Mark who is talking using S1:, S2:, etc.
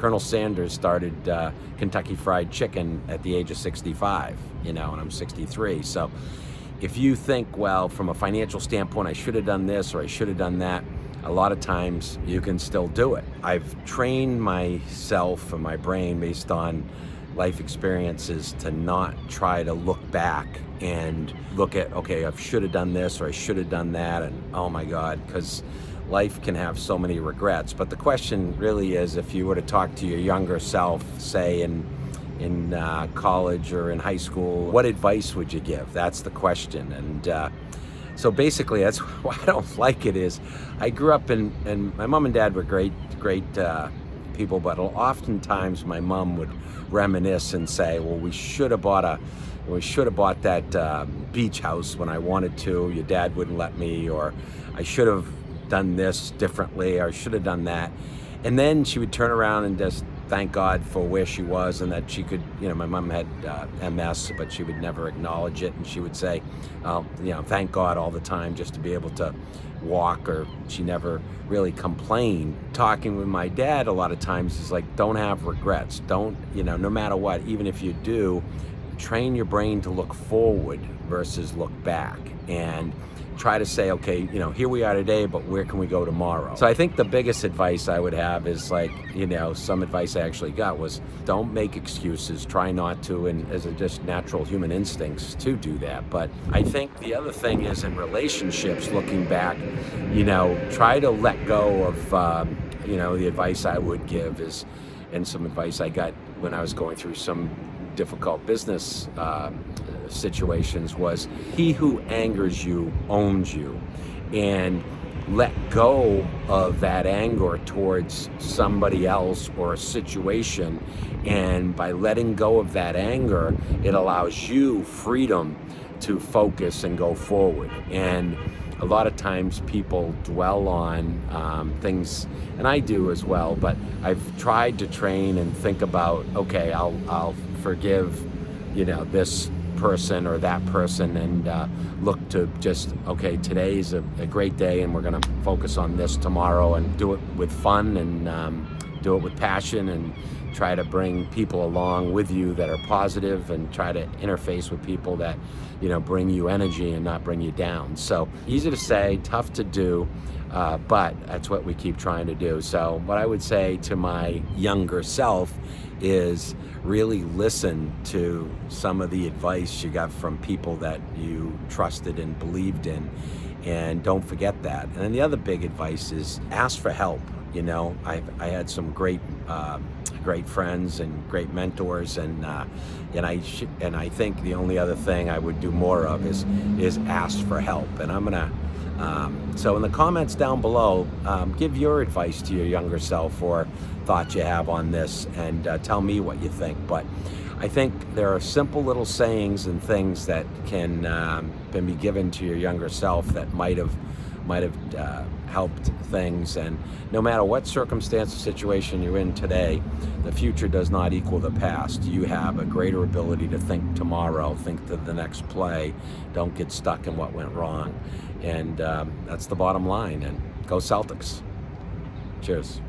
S1: Colonel Sanders started Kentucky Fried Chicken at the age of 65, and I'm 63. So if you think, well, from a financial standpoint, I should have done this or I should have done that, a lot of times you can still do it. I've trained myself and my brain based on life experiences to not try to look back and look at, okay, I should have done this or I should have done that, and oh my God, because life can have so many regrets. But the question really is, if you were to talk to your younger self, say in college or in high school, what advice would you give? That's the question. And so basically, that's why I don't like it. Is I grew up and my mom and dad were great people, but oftentimes my mom would reminisce and say, well, we should have bought that beach house when I wanted to. Your dad wouldn't let me, or I should have done this differently, or I should have done that. And then she would turn around and just thank God for where she was, and that she could, my mom had MS, but she would never acknowledge it. And she would say, thank God all the time just to be able to walk, or she never really complained. Talking with my dad a lot of times is like, don't have regrets. Don't, no matter what, even if you do, train your brain to look forward versus look back, and try to say, okay, here we are today, but where can we go tomorrow? So I think the biggest advice I would have is some advice I actually got was, don't make excuses, try not to, and as a just natural human instincts to do that. But I think the other thing is, in relationships, looking back, try to let go of, the advice I would give is, and some advice I got when I was going through some difficult business situations, was, he who angers you owns you. And let go of that anger towards somebody else or a situation, and by letting go of that anger, it allows you freedom to focus and go forward. And a lot of times people dwell on things, and I do as well, but I've tried to train and think about, okay, I'll forgive this person or that person, and look to just, okay, today's a great day, and we're going to focus on this tomorrow, and do it with fun, and do it with passion, and try to bring people along with you that are positive, and try to interface with people that bring you energy and not bring you down. So easy to say, tough to do, but that's what we keep trying to do. So what I would say to my younger self is, really listen to some of the advice you got from people that you trusted and believed in, and don't forget that. And then the other big advice is, ask for help. I had some great friends and great mentors, and I think the only other thing I would do more of is ask for help. And I'm gonna so in the comments down below, give your advice to your younger self, or thoughts you have on this, and tell me what you think. But I think there are simple little sayings and things that can be given to your younger self that might have helped things. And no matter what circumstance or situation you're in today, the future does not equal the past. You have a greater ability to think tomorrow, think to the next play, don't get stuck in what went wrong. And that's the bottom line. And go Celtics. Cheers.